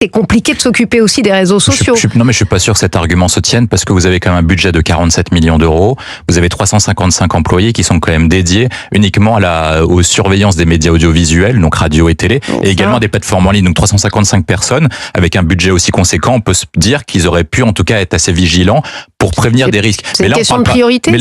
c'est compliqué de s'occuper aussi des réseaux sociaux. Non, mais je suis pas sûr que cet argument se tienne parce que vous avez quand même un budget de 47 millions d'euros. Vous avez 355 employés qui sont quand même dédiés uniquement aux surveillances des médias audiovisuels, donc radio et télé, et également des plateformes en ligne. Donc 355 personnes avec un budget aussi conséquent. On peut se dire qu'ils auraient pu en tout cas être assez vigilants pour prévenir des risques. C'est une question de priorité, mais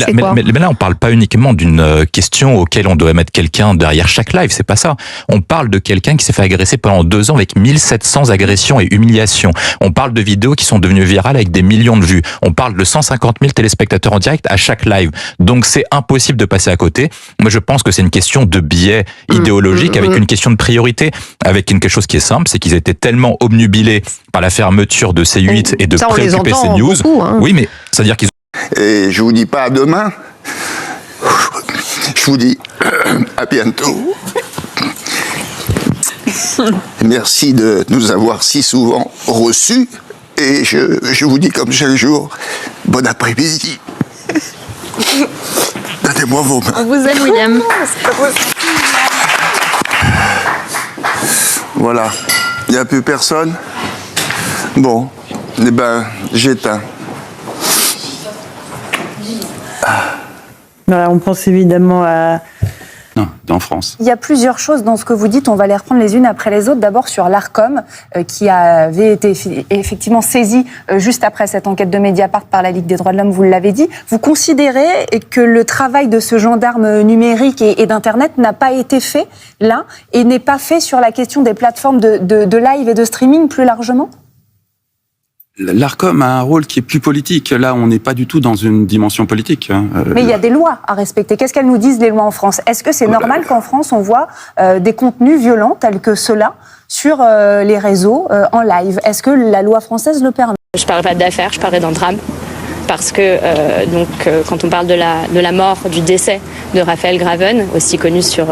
là, on parle pas uniquement d'une question auquel on doit mettre quelqu'un derrière chaque live, c'est pas ça. On parle de quelqu'un qui s'est fait agresser pendant 2 ans avec 1700 agressions et humiliations. On parle de vidéos qui sont devenues virales avec des millions de vues. On parle de 150 000 téléspectateurs en direct à chaque live. Donc c'est impossible de passer à côté. Moi, je pense que c'est une question de biais idéologique avec une question de priorité, avec quelque chose qui est simple, c'est qu'ils étaient tellement obnubilés par la fermeture de C8 et de préoccuper CNews. Oui, mais c'est-à-dire qu'ils Et je vous dis pas à demain, je vous dis à bientôt. Merci de nous avoir si souvent reçus et je vous dis comme chaque jour, bon après-midi. Donnez-moi vos mains. On vous aime, William. Voilà, il n'y a plus personne. Bon, eh ben, j'éteins. Voilà, on pense évidemment à... Non, en France. Il y a plusieurs choses dans ce que vous dites, on va les reprendre les unes après les autres. D'abord sur l'Arcom, qui avait été effectivement saisi juste après cette enquête de Mediapart par la Ligue des droits de l'homme, vous l'avez dit. Vous considérez que le travail de ce gendarme numérique et d'Internet n'a pas été fait là, et n'est pas fait sur la question des plateformes de live et de streaming plus largement ? L'Arcom a un rôle qui est plus politique. Là, on n'est pas du tout dans une dimension politique. Mais il y a des lois à respecter. Qu'est-ce qu'elles nous disent, les lois en France ? Est-ce que c'est normal qu'en France, on voit des contenus violents tels que ceux-là sur les réseaux en live ? Est-ce que la loi française le permet ? Je ne parlerai pas d'affaires, je parlerai d'un drame. Parce que quand on parle de la mort, du décès de Raphaël Graven, aussi connu sur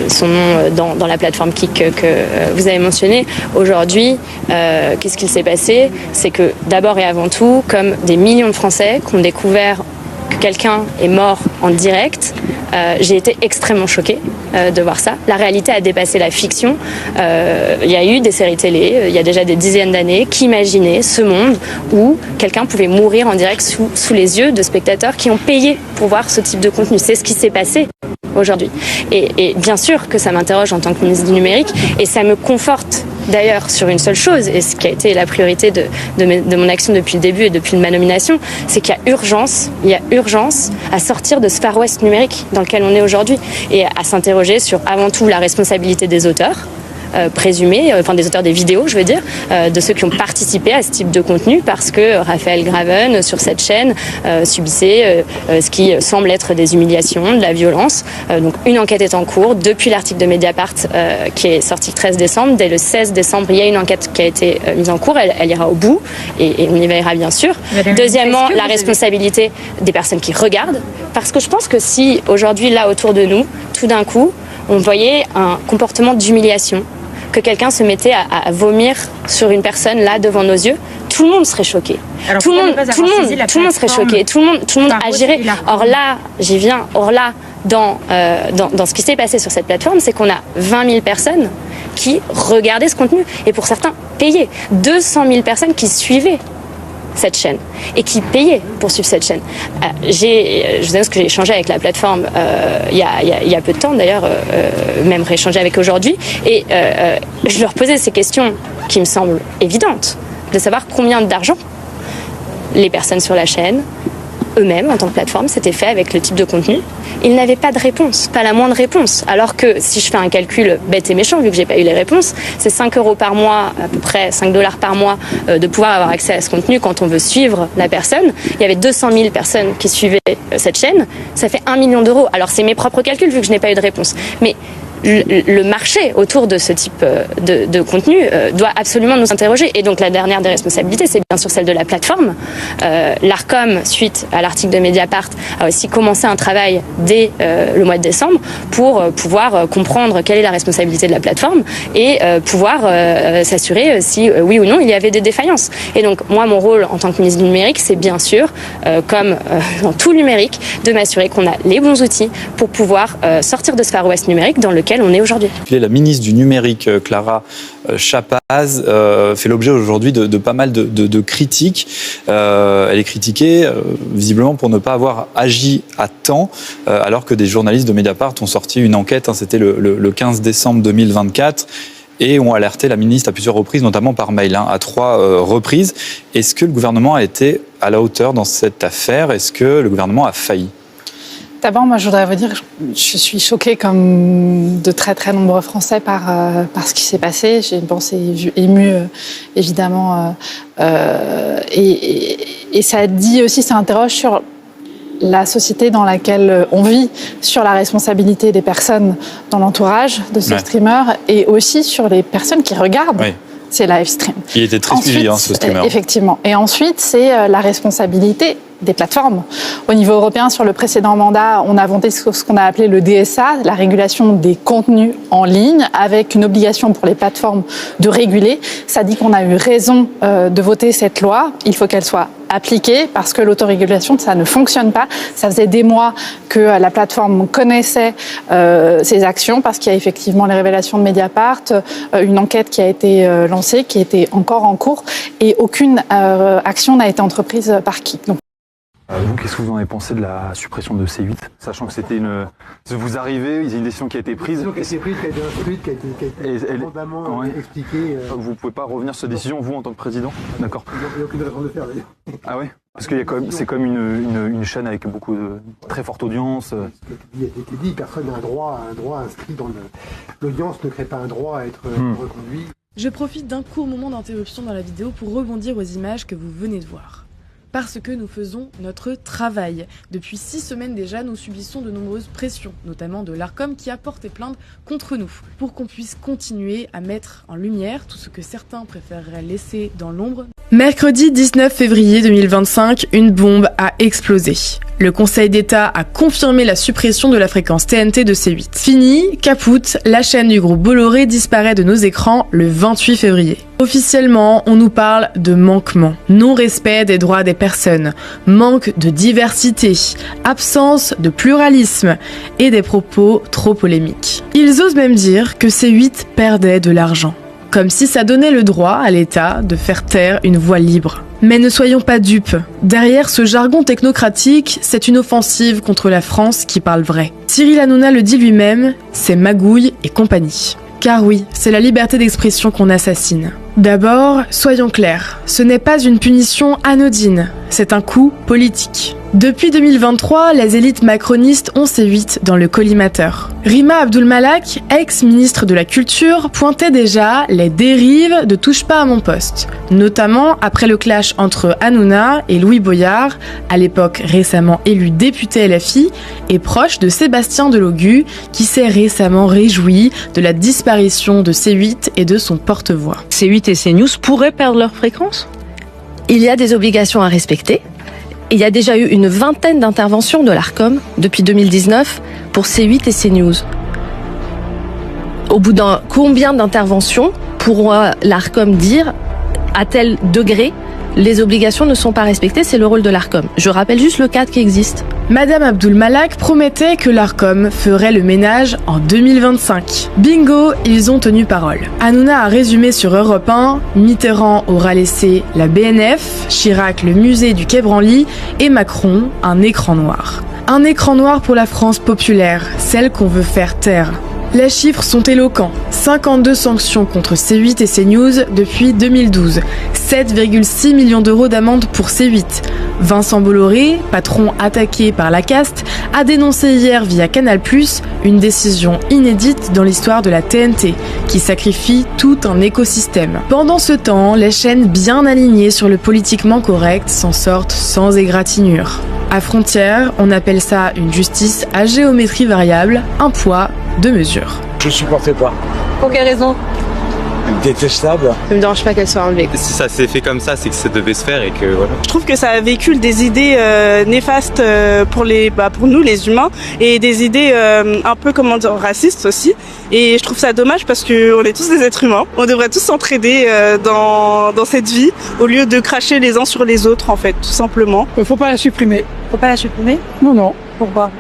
son nom dans la plateforme Kik que vous avez mentionné, aujourd'hui, qu'est-ce qu'il s'est passé ? C'est que d'abord et avant tout, comme des millions de Français qui ont découvert que quelqu'un est mort en direct, j'ai été extrêmement choquée de voir ça. La réalité a dépassé la fiction. Il y a eu des séries télé, il y a déjà des dizaines d'années, qui imaginaient ce monde où quelqu'un pouvait mourir en direct sous les yeux de spectateurs qui ont payé pour voir ce type de contenu. C'est ce qui s'est passé aujourd'hui. Et bien sûr que ça m'interroge en tant que ministre du numérique, et ça me conforte d'ailleurs sur une seule chose, et ce qui a été la priorité de mon action depuis le début et depuis ma nomination, c'est qu'il y a urgence à sortir de ce Far West numérique dans lequel on est aujourd'hui, et à s'interroger sur avant tout la responsabilité des auteurs, présumés, enfin des auteurs des vidéos, je veux dire, de ceux qui ont participé à ce type de contenu, parce que Raphaël Graven, sur cette chaîne, subissait ce qui semble être des humiliations, de la violence. Donc une enquête est en cours depuis l'article de Mediapart qui est sorti le 13 décembre. Dès le 16 décembre, il y a une enquête qui a été mise en cours, elle ira au bout, et on y veillera bien sûr. Deuxièmement, la responsabilité des personnes qui regardent, parce que je pense que si aujourd'hui, là, autour de nous, tout d'un coup, on voyait un comportement d'humiliation, que quelqu'un se mettait à vomir sur une personne là devant nos yeux, tout le monde serait choqué. Alors, tout le monde serait choqué. Tout le monde agirait. Or là, dans ce qui s'est passé sur cette plateforme, c'est qu'on a 20 000 personnes qui regardaient ce contenu, et pour certains payaient. 200 000 personnes qui suivaient cette chaîne et qui payaient pour suivre cette chaîne. Je vous annonce que j'ai échangé avec la plateforme il y a peu de temps d'ailleurs, même rééchangé avec aujourd'hui, et je leur posais ces questions qui me semblent évidentes, de savoir combien d'argent les personnes sur la chaîne, eux-mêmes en tant que plateforme, s'étaient fait avec le type de contenu. Ils n'avaient pas de réponse, pas la moindre réponse. Alors que si je fais un calcul bête et méchant, vu que j'ai pas eu les réponses, c'est 5 € par mois, à peu près 5 $ par mois, de pouvoir avoir accès à ce contenu quand on veut suivre la personne. Il y avait 200 000 personnes qui suivaient cette chaîne, ça fait 1 million d'euros. Alors c'est mes propres calculs vu que je n'ai pas eu de réponse. Mais le marché autour de ce type de contenu doit absolument nous interroger. Et donc la dernière des responsabilités, c'est bien sûr celle de la plateforme. L'Arcom, suite à l'article de Mediapart, a aussi commencé un travail dès le mois de décembre pour pouvoir comprendre quelle est la responsabilité de la plateforme et pouvoir s'assurer si oui ou non il y avait des défaillances. Et donc moi, mon rôle en tant que ministre du numérique, c'est bien sûr, comme dans tout le numérique, de m'assurer qu'on a les bons outils pour pouvoir sortir de ce Far West numérique dans lequel lequel on est aujourd'hui. La ministre du numérique, Clara Chapaz, fait l'objet aujourd'hui de pas mal de critiques. Elle est critiquée visiblement pour ne pas avoir agi à temps, alors que des journalistes de Mediapart ont sorti une enquête, c'était le 15 décembre 2024, et ont alerté la ministre à plusieurs reprises, notamment par mail, à 3 reprises. Est-ce que le gouvernement a été à la hauteur dans cette affaire ? Est-ce que le gouvernement a failli ? D'abord, moi, je voudrais vous dire que je suis choquée, comme de très, très nombreux Français, par ce qui s'est passé. J'ai une pensée émue, évidemment. Et ça dit aussi, ça interroge sur la société dans laquelle on vit, sur la responsabilité des personnes dans l'entourage de ce streamer, et aussi sur les personnes qui regardent ces live streams. Il était très suivi, ce streamer. Effectivement. Et ensuite, c'est la responsabilité des plateformes. Au niveau européen, sur le précédent mandat, on a voté ce qu'on a appelé le DSA, la régulation des contenus en ligne, avec une obligation pour les plateformes de réguler. Ça dit qu'on a eu raison de voter cette loi. Il faut qu'elle soit appliquée, parce que l'autorégulation, ça ne fonctionne pas. Ça faisait des mois que la plateforme connaissait ses actions, parce qu'il y a effectivement les révélations de Mediapart, une enquête qui a été lancée, qui était encore en cours, et aucune action n'a été entreprise par qui. Donc, vous, qu'est-ce que vous en avez pensé de la suppression de C8, sachant que c'était vous arrivez, il y a une décision qui a été prise. Une décision qui a été instruite, qui a été fondamentalement expliquée. Vous pouvez pas revenir sur cette décision, vous, en tant que président ? D'accord. Il n'y a aucune raison de le faire, d'ailleurs. Ah ouais ? Parce que c'est comme une chaîne avec beaucoup de très forte audience. Il a été dit, personne n'a un droit inscrit dans l'audience ne crée pas un droit à être reconduit. Je profite d'un court moment d'interruption dans la vidéo pour rebondir aux images que vous venez de voir. Parce que nous faisons notre travail. Depuis 6 semaines déjà, nous subissons de nombreuses pressions, notamment de l'Arcom qui a porté plainte contre nous, pour qu'on puisse continuer à mettre en lumière tout ce que certains préféreraient laisser dans l'ombre. Mercredi 19 février 2025, une bombe a explosé. Le Conseil d'État a confirmé la suppression de la fréquence TNT de C8. Fini, capoute, la chaîne du groupe Bolloré disparaît de nos écrans le 28 février. Officiellement, on nous parle de manquement, non-respect des droits des personnes, manque de diversité, absence de pluralisme et des propos trop polémiques. Ils osent même dire que C8 perdait de l'argent, comme si ça donnait le droit à l'État de faire taire une voix libre. Mais ne soyons pas dupes, derrière ce jargon technocratique, c'est une offensive contre la France qui parle vrai. Cyril Hanouna le dit lui-même, c'est magouille et compagnie. Car oui, c'est la liberté d'expression qu'on assassine. D'abord, soyons clairs, ce n'est pas une punition anodine, c'est un coup politique. Depuis 2023, les élites macronistes ont C8 dans le collimateur. Rima Abdul-Malak, ex-ministre de la Culture, pointait déjà les dérives de Touche pas à mon poste, notamment après le clash entre Hanouna et Louis Boyard, à l'époque récemment élu député LFI et proche de Sébastien Delogu, qui s'est récemment réjoui de la disparition de C8 et de son porte-voix. C8 et CNews pourraient perdre leur fréquence ? Il y a des obligations à respecter. Il y a déjà eu une vingtaine d'interventions de l'Arcom depuis 2019 pour C8 et CNews. Au bout d'un combien d'interventions pourra l'Arcom dire à tel degré les obligations ne sont pas respectées, c'est le rôle de l'Arcom. Je rappelle juste le cadre qui existe. Madame Abdul-Malak promettait que l'Arcom ferait le ménage en 2025. Bingo, ils ont tenu parole. Hanouna a résumé sur Europe 1, Mitterrand aura laissé la BNF, Chirac le musée du Quai Branly et Macron un écran noir. Un écran noir pour la France populaire, celle qu'on veut faire taire. Les chiffres sont éloquents. 52 sanctions contre C8 et CNews depuis 2012. 7,6 millions d'euros d'amende pour C8. Vincent Bolloré, patron attaqué par la caste, a dénoncé hier via Canal+, une décision inédite dans l'histoire de la TNT, qui sacrifie tout un écosystème. Pendant ce temps, les chaînes bien alignées sur le politiquement correct s'en sortent sans égratignure. À Frontières, on appelle ça une justice à géométrie variable, un poids, deux mesures. Je supportais pas. Pour quelle raison? Détestable. Ça me dérange pas qu'elle soit enlevée. Si ça s'est fait comme ça, c'est que ça devait se faire et que voilà. Je trouve que ça véhicule des idées néfastes pour nous les humains et des idées un peu racistes aussi. Et je trouve ça dommage parce que on est tous des êtres humains. On devrait tous s'entraider dans cette vie au lieu de cracher les uns sur les autres en fait, tout simplement. Faut pas la supprimer. Faut pas la supprimer? Non. Pourquoi?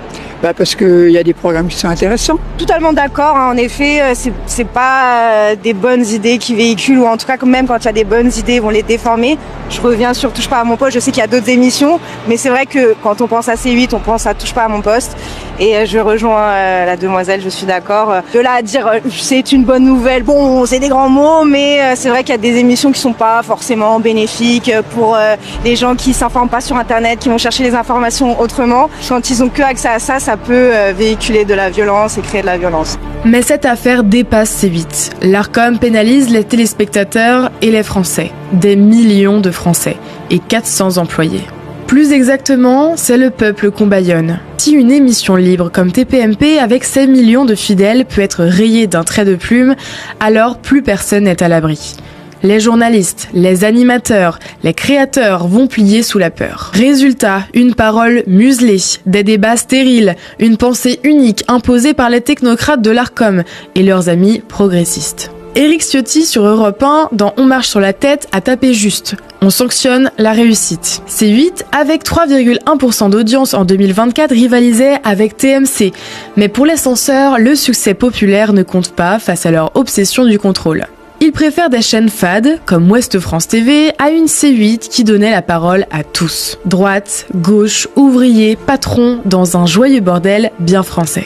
Parce qu'il y a des programmes qui sont intéressants. Totalement d'accord, en effet, c'est pas des bonnes idées qui véhiculent, ou en tout cas même quand il y a des bonnes idées, ils vont les déformer. Je reviens sur Touche pas à mon poste, je sais qu'il y a d'autres émissions, mais c'est vrai que quand on pense à C8, on pense à Touche pas à mon poste. Et je rejoins la demoiselle, je suis d'accord. De là à dire c'est une bonne nouvelle, bon, c'est des grands mots, mais c'est vrai qu'il y a des émissions qui sont pas forcément bénéfiques pour les gens qui s'informent pas sur Internet, qui vont chercher les informations autrement. Quand ils ont que accès à ça, ça peut véhiculer de la violence et créer de la violence. Mais cette affaire dépasse C8. L'Arcom pénalise les téléspectateurs et les Français. Des millions de Français et 400 employés. Plus exactement, c'est le peuple qu'on bâillonne. Si une émission libre comme TPMP avec ses millions de fidèles peut être rayée d'un trait de plume, alors plus personne n'est à l'abri. Les journalistes, les animateurs, les créateurs vont plier sous la peur. Résultat, une parole muselée, des débats stériles, une pensée unique imposée par les technocrates de l'Arcom et leurs amis progressistes. Éric Ciotti sur Europe 1, dans On marche sur la tête, a tapé juste. On sanctionne la réussite. C8, avec 3,1% d'audience en 2024, rivalisait avec TMC. Mais pour les censeurs, le succès populaire ne compte pas face à leur obsession du contrôle. Ils préfèrent des chaînes fades, comme Ouest France TV, à une C8 qui donnait la parole à tous. Droite, gauche, ouvriers, patrons, dans un joyeux bordel bien français.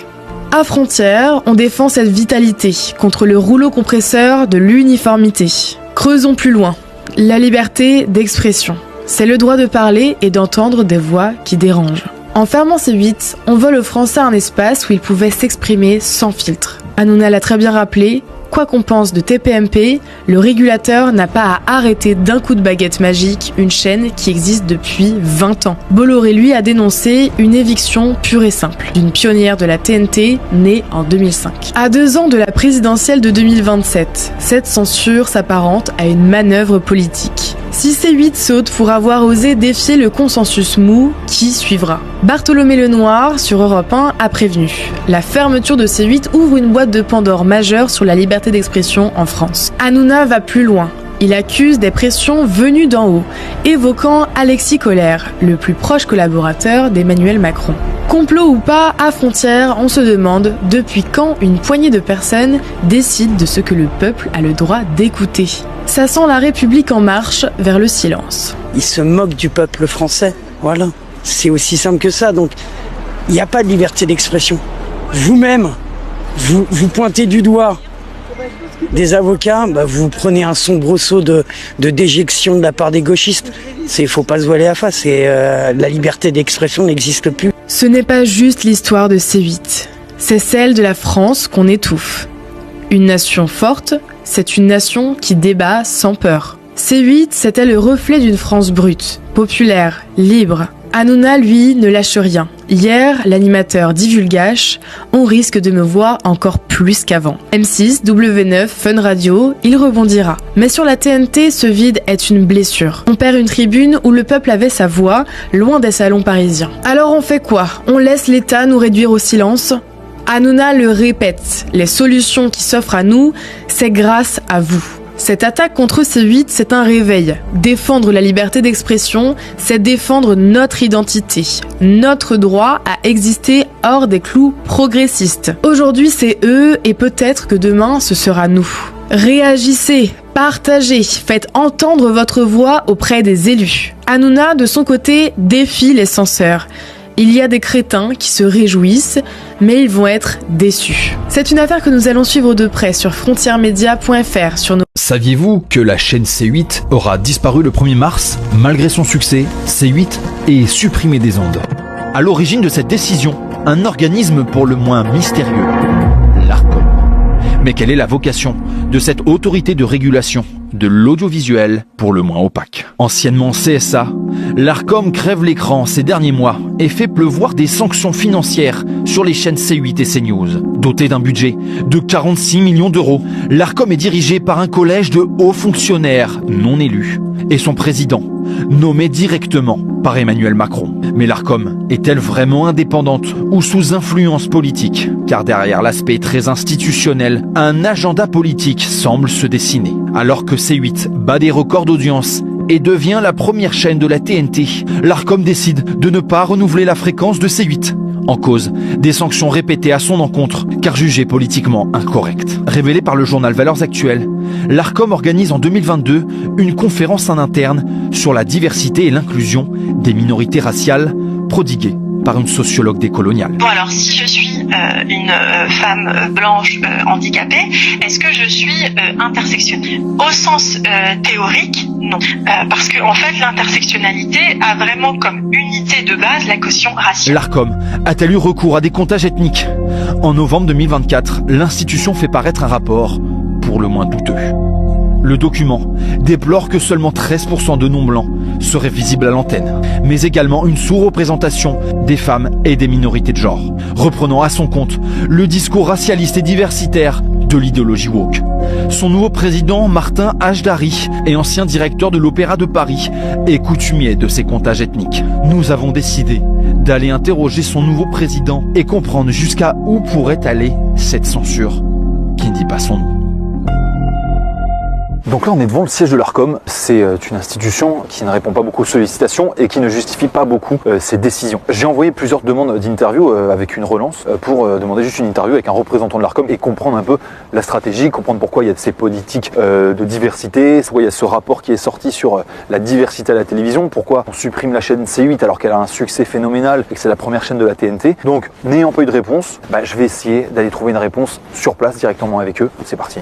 À Frontières, on défend cette vitalité contre le rouleau compresseur de l'uniformité. Creusons plus loin. La liberté d'expression. C'est le droit de parler et d'entendre des voix qui dérangent. En fermant C8, on vole aux Français un espace où ils pouvaient s'exprimer sans filtre. Hanouna l'a très bien rappelé, quoi qu'on pense de TPMP, le régulateur n'a pas à arrêter d'un coup de baguette magique une chaîne qui existe depuis 20 ans. Bolloré, lui, a dénoncé une éviction pure et simple d'une pionnière de la TNT née en 2005. À 2 ans de la présidentielle de 2027, cette censure s'apparente à une manœuvre politique. Si C8 saute pour avoir osé défier le consensus mou, qui suivra ? Bartholomé Lenoir, sur Europe 1, a prévenu. La fermeture de C8 ouvre une boîte de Pandore majeure sur la liberté d'expression en France. Hanouna va plus loin. Il accuse des pressions venues d'en haut, évoquant Alexis Kohler, le plus proche collaborateur d'Emmanuel Macron. Complot ou pas, à Frontières, on se demande depuis quand une poignée de personnes décide de ce que le peuple a le droit d'écouter. Ça sent la République en marche vers le silence. Ils se moquent du peuple français, voilà. C'est aussi simple que ça, donc il n'y a pas de liberté d'expression. Vous-même, vous pointez du doigt des avocats, vous prenez un sombresaut de déjection de la part des gauchistes. Il ne faut pas se voiler la face, la liberté d'expression n'existe plus. Ce n'est pas juste l'histoire de C8, c'est celle de la France qu'on étouffe. Une nation forte, c'est une nation qui débat sans peur. C8, c'était le reflet d'une France brute, populaire, libre. Hanouna, lui, ne lâche rien. Hier, l'animateur divulgâche, on risque de me voir encore plus qu'avant. M6, W9, Fun Radio, il rebondira. Mais sur la TNT, ce vide est une blessure. On perd une tribune où le peuple avait sa voix, loin des salons parisiens. Alors on fait quoi ? On laisse l'État nous réduire au silence ? Hanouna le répète, les solutions qui s'offrent à nous, c'est grâce à vous. Cette attaque contre C8, c'est un réveil. Défendre la liberté d'expression, c'est défendre notre identité, notre droit à exister hors des clous progressistes. Aujourd'hui, c'est eux et peut-être que demain, ce sera nous. Réagissez, partagez, faites entendre votre voix auprès des élus. Hanouna, de son côté, défie les censeurs. Il y a des crétins qui se réjouissent, mais ils vont être déçus. C'est une affaire que nous allons suivre de près sur frontiermedia.fr sur nos... Saviez-vous que la chaîne C8 aura disparu le 1er mars ? Malgré son succès, C8 est supprimé des ondes. À l'origine de cette décision, un organisme pour le moins mystérieux, l'Arcom. Mais quelle est la vocation de cette autorité de régulation de l'audiovisuel pour le moins opaque ? Anciennement CSA, l'Arcom crève l'écran ces derniers mois et fait pleuvoir des sanctions financières sur les chaînes C8 et CNews. Doté d'un budget de 46 millions d'euros, l'Arcom est dirigé par un collège de hauts fonctionnaires non élus et son président, nommé directement par Emmanuel Macron. Mais l'Arcom est-elle vraiment indépendante ou sous influence politique ? Car derrière l'aspect très institutionnel, un agenda politique semble se dessiner. Alors que C8 bat des records d'audience et devient la première chaîne de la TNT, l'Arcom décide de ne pas renouveler la fréquence de C8. En cause, des sanctions répétées à son encontre, car jugées politiquement incorrectes. Révélé par le journal Valeurs Actuelles, l'Arcom organise en 2022 une conférence en interne sur la diversité et l'inclusion des minorités raciales, prodiguée par une sociologue décoloniale. Bon alors, si je suis une femme blanche handicapée, est-ce que je suis intersectionnelle? Au sens théorique, non. Parce que en fait, l'intersectionnalité a vraiment comme unité de base la caution raciale. L'Arcom a-t-elle eu recours à des comptages ethniques? En novembre 2024, l'institution fait paraître un rapport pour le moins douteux. Le document déplore que seulement 13% de non-blancs seraient visibles à l'antenne, mais également une sous-représentation des femmes et des minorités de genre, reprenant à son compte le discours racialiste et diversitaire de l'idéologie woke. Son nouveau président, Martin Hajdari, est ancien directeur de l'Opéra de Paris et coutumier de ces comptages ethniques. Nous avons décidé d'aller interroger son nouveau président et comprendre jusqu'à où pourrait aller cette censure qui ne dit pas son nom. Donc là, on est devant le siège de l'Arcom. C'est une institution qui ne répond pas beaucoup aux sollicitations et qui ne justifie pas beaucoup ses décisions. J'ai envoyé plusieurs demandes d'interview avec une relance pour demander juste une interview avec un représentant de l'Arcom et comprendre un peu la stratégie, comprendre pourquoi il y a ces politiques de diversité, pourquoi il y a ce rapport qui est sorti sur la diversité à la télévision, pourquoi on supprime la chaîne C8 alors qu'elle a un succès phénoménal et que c'est la première chaîne de la TNT. Donc, n'ayant pas eu de réponse, je vais essayer d'aller trouver une réponse sur place directement avec eux. C'est parti.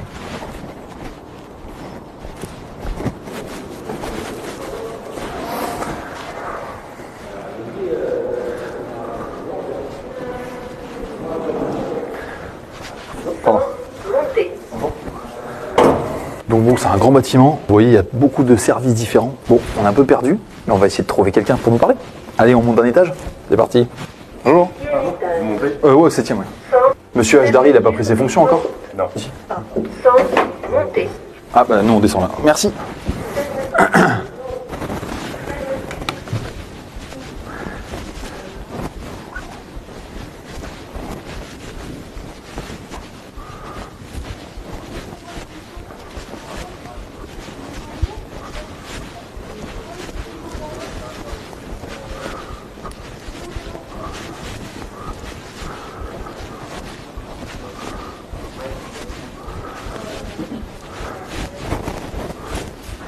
Donc bon, c'est un grand bâtiment. Vous voyez, il y a beaucoup de services différents. Bon, on est un peu perdu, mais on va essayer de trouver quelqu'un pour nous parler. Allez, on monte d'un étage. C'est parti. Bonjour. Vous montez ouais, 7e, ouais. Monsieur Hajdari, il n'a pas pris ses fonctions encore? Non. Sans monter. Ah bah nous on descend là. Merci.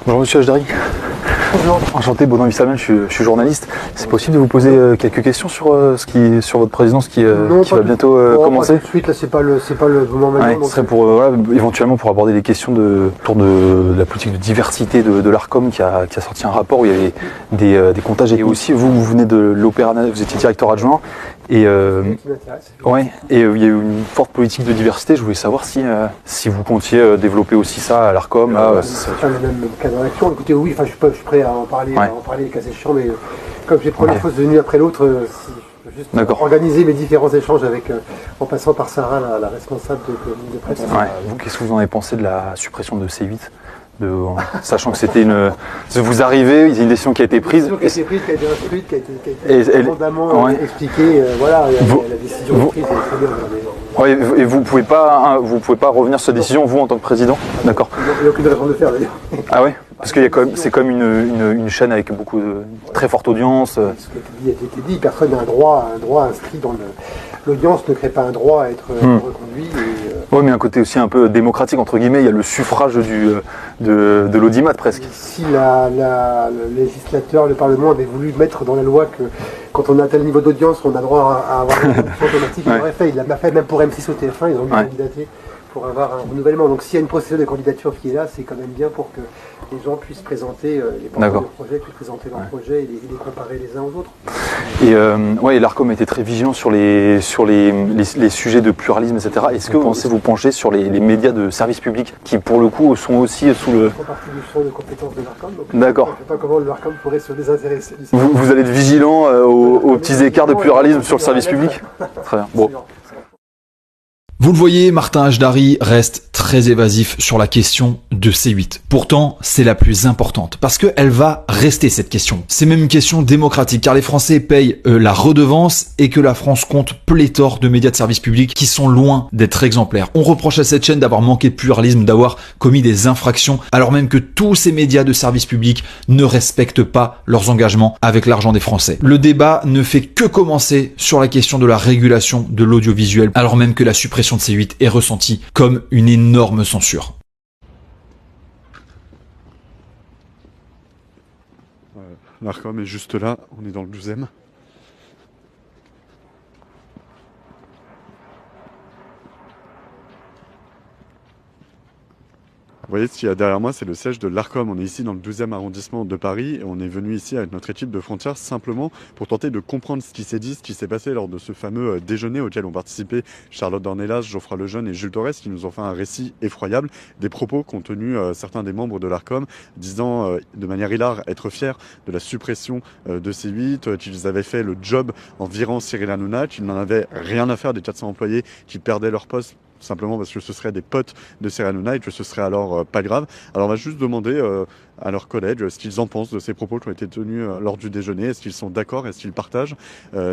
Bonjour Monsieur Hajdari. Bonjour. Enchanté, Baudouin Vissalman, je suis journaliste. C'est possible de vous poser quelques questions sur votre présidence qui va bientôt commencer? Tout de suite, là, c'est pas le moment maintenant. Ce serait pour éventuellement pour aborder les questions autour de la politique de diversité de l'Arcom qui a sorti un rapport où il y avait des comptages. Et aussi, vous venez de l'Opéra, vous étiez directeur adjoint. Et il y a eu une forte politique de diversité. Je voulais savoir si vous comptiez développer aussi ça à l'Arcom. C'est pas le même cadre d'action. Écoutez, oui, je suis prêt à en parler les cas échéants, mais comme j'ai première fois venue après l'autre, juste organiser mes différents échanges en passant par Sarah, la responsable de presse. Vous, qu'est-ce que vous en avez pensé de la suppression de C8 sachant que c'était vous arrivez, il y a une décision qui a été prise. Qui a été instruite, qui a été fondamentalement expliquée. La décision est prise, c'est très bien. Et vous pouvez pas revenir sur cette décision, vous, en tant que président? D'accord. Il n'y a aucune raison de le faire, d'ailleurs. Ah ouais? Parce que c'est comme une chaîne avec beaucoup de très forte audience. Ce qui a été dit, personne n'a un droit inscrit dans l'audience ne crée pas un droit à être reconduit. Oui, mais un côté aussi un peu démocratique, entre guillemets, il y a le suffrage de l'audimat presque. Si le législateur, le Parlement avait voulu mettre dans la loi que quand on a tel niveau d'audience, on a droit à avoir une réduction automatique, il l'aurait fait. Il l'a fait même pour M6 ou TF1, ils ont dû candidater pour avoir un renouvellement. Donc s'il y a une procédure de candidature qui est là, c'est quand même bien pour que les gens puissent présenter, les porteurs de projets puissent présenter leurs projets et les comparer les uns aux autres. Et l'Arcom était très vigilant sur les sujets de pluralisme, etc. Est-ce que vous pensez vous pencher sur les médias de service public qui, pour le coup, sont aussi sous le... Ça fait partie du champ de compétences de l'Arcom. D'accord. Je ne sais pas comment l'Arcom pourrait se désintéresser. Vous allez être vigilant aux petits écarts de pluralisme sur le service public? Très bien. Bon. Vous le voyez, Martin Hajdari reste très très évasif sur la question de C8. Pourtant, c'est la plus importante parce qu'elle va rester cette question. C'est même une question démocratique car les Français payent la redevance et que la France compte pléthore de médias de service public qui sont loin d'être exemplaires. On reproche à cette chaîne d'avoir manqué de pluralisme, d'avoir commis des infractions alors même que tous ces médias de service public ne respectent pas leurs engagements avec l'argent des Français. Le débat ne fait que commencer sur la question de la régulation de l'audiovisuel alors même que la suppression de C8 est ressentie comme une énorme censure. L'Arcom est juste là, on est dans le 12e. Vous voyez, ce qu'il y a derrière moi, c'est le siège de l'Arcom. On est ici dans le 12e arrondissement de Paris et on est venu ici avec notre équipe de Frontières simplement pour tenter de comprendre ce qui s'est dit, ce qui s'est passé lors de ce fameux déjeuner auquel ont participé Charlotte Dornelas, Geoffroy Lejeune et Jules Torres qui nous ont fait un récit effroyable des propos qu'ont tenus certains des membres de l'Arcom disant de manière hilare être fiers de la suppression de C8, qu'ils avaient fait le job en virant Cyril Hanouna, qu'ils n'en avaient rien à faire des 400 employés qui perdaient leur poste simplement parce que ce seraient des potes de Cyril Hanouna et que ce serait alors pas grave. Alors on va juste demander à leurs collègues ce qu'ils en pensent de ces propos qui ont été tenus lors du déjeuner. Est-ce qu'ils sont d'accord? Est-ce qu'ils partagent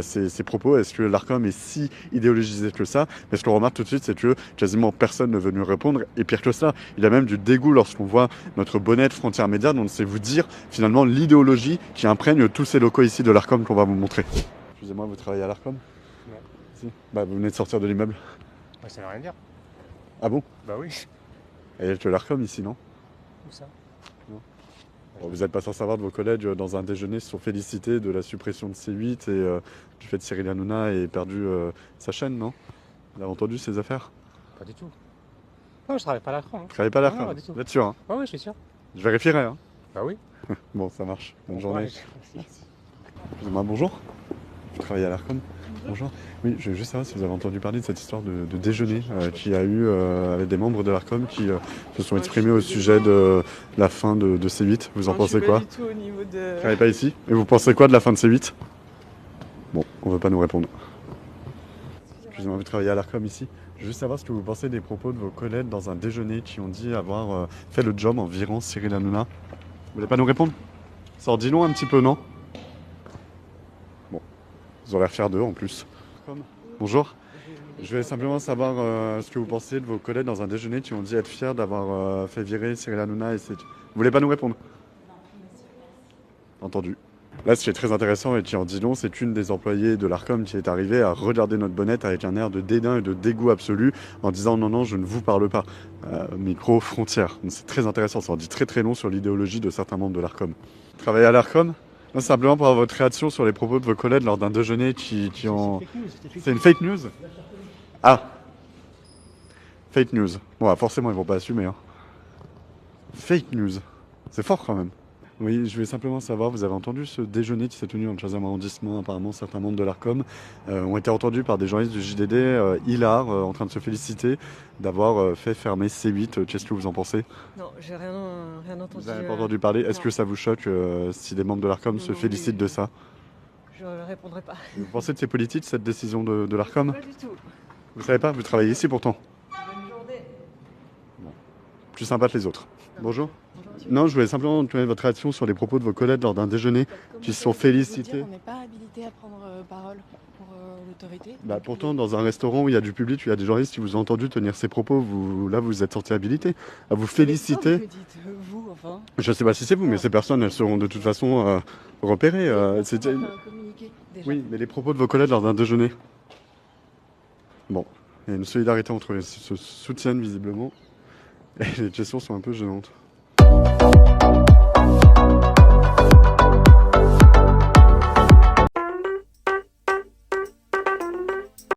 ces propos? Est-ce que l'Arcom est si idéologisé que ça? Mais ce qu'on remarque tout de suite, c'est que quasiment personne ne veut nous répondre. Et pire que ça, il y a même du dégoût lorsqu'on voit notre bonnet de Frontières Médias. Donc c'est vous dire finalement l'idéologie qui imprègne tous ces locaux ici de l'Arcom qu'on va vous montrer. Excusez-moi, vous travaillez à l'Arcom? Non. Si. Bah, vous venez de sortir de l'immeuble. Ouais, ça veut rien dire. Ah bon? Bah oui. Il y a que l'Arcom ici, non? Où ça? Non. Bon, vous n'êtes pas sans savoir de vos collègues dans un déjeuner se sont félicités de la suppression de C8 et du fait que Cyril Hanouna ait perdu sa chaîne, non? Vous avez entendu ces affaires? Pas du tout. Non, je travaille pas à l'Arcom. Hein. Vous travaillez pas à l'Arcom? Non, pas du tout. Vous êtes sûr, hein? Ouais, ouais, je suis sûr. Je vérifierai, hein? Bah oui. Bon, ça marche. Bonne journée. Merci. Excusez-moi, bonjour. Vous travaillez à l'Arcom? Bonjour. Oui, je veux juste savoir si vous avez entendu parler de cette histoire de déjeuner qu'il y a eu avec des membres de l'Arcom qui se sont exprimés au sujet de la fin de C8. Vous en pensez quoi? Je suis pas du tout au niveau de... Vous travaillez pas ici? Et vous pensez quoi de la fin de C8? Bon, on veut pas nous répondre. Excusez-moi, vous travaillez à l'Arcom ici? Je veux juste savoir ce que vous pensez des propos de vos collègues dans un déjeuner qui ont dit avoir fait le job en virant Cyril Hanouna. Vous voulez pas nous répondre? Ça en dit long un petit peu, non? Bon, vous aurez l'air fiers d'eux en plus. Bonjour. Je vais simplement savoir ce que vous pensez de vos collègues dans un déjeuner qui ont dit être fiers d'avoir fait virer Cyril Hanouna et c'est... Vous voulez pas nous répondre? Entendu. Là, ce qui est très intéressant et qui en dit long, c'est qu'une des employées de l'Arcom qui est arrivée à regarder notre bonnette avec un air de dédain et de dégoût absolu en disant non, non, je ne vous parle pas. Micro frontière. C'est très intéressant, ça en dit très très long sur l'idéologie de certains membres de l'Arcom. Travaillez à l'Arcom? Non, simplement pour avoir votre réaction sur les propos de vos collègues lors d'un déjeuner qui ont... C'est une fake news? Ah! Fake news. Bon, bah, forcément, ils vont pas assumer. Hein. Fake news. C'est fort quand même. Oui, je voulais simplement savoir, vous avez entendu ce déjeuner qui s'est tenu dans le 13e arrondissement? Apparemment, certains membres de l'Arcom ont été entendus par des journalistes du JDD, hilar, en train de se féliciter d'avoir fait fermer C8. Qu'est-ce que vous en pensez? Non, j'ai rien entendu. Vous n'avez pas entendu parler? Est-ce que ça vous choque si des membres de l'Arcom se félicitent de ça? Je ne répondrai pas. Vous pensez que c'est politique, cette décision de l'Arcom? Pas du tout. Vous savez pas? Vous travaillez ici pourtant? Bonne journée. Bon. Plus sympa que les autres. Bonjour. Non, je voulais simplement connaître votre réaction sur les propos de vos collègues lors d'un déjeuner qui se sont félicités. On n'est pas habilité à prendre parole pour l'autorité. Bah, pourtant, dans un restaurant où il y a du public, où il y a des journalistes qui vous ont entendu tenir ces propos, vous êtes sorti habilité à vous féliciter. Que dites vous, enfin. Je ne sais pas si c'est vous, mais ces personnes, elles seront de toute façon repérées. Oui, mais les propos de vos collègues lors d'un déjeuner. Bon, il y a une solidarité entre eux, ils se soutiennent visiblement. Et les questions sont un peu gênantes.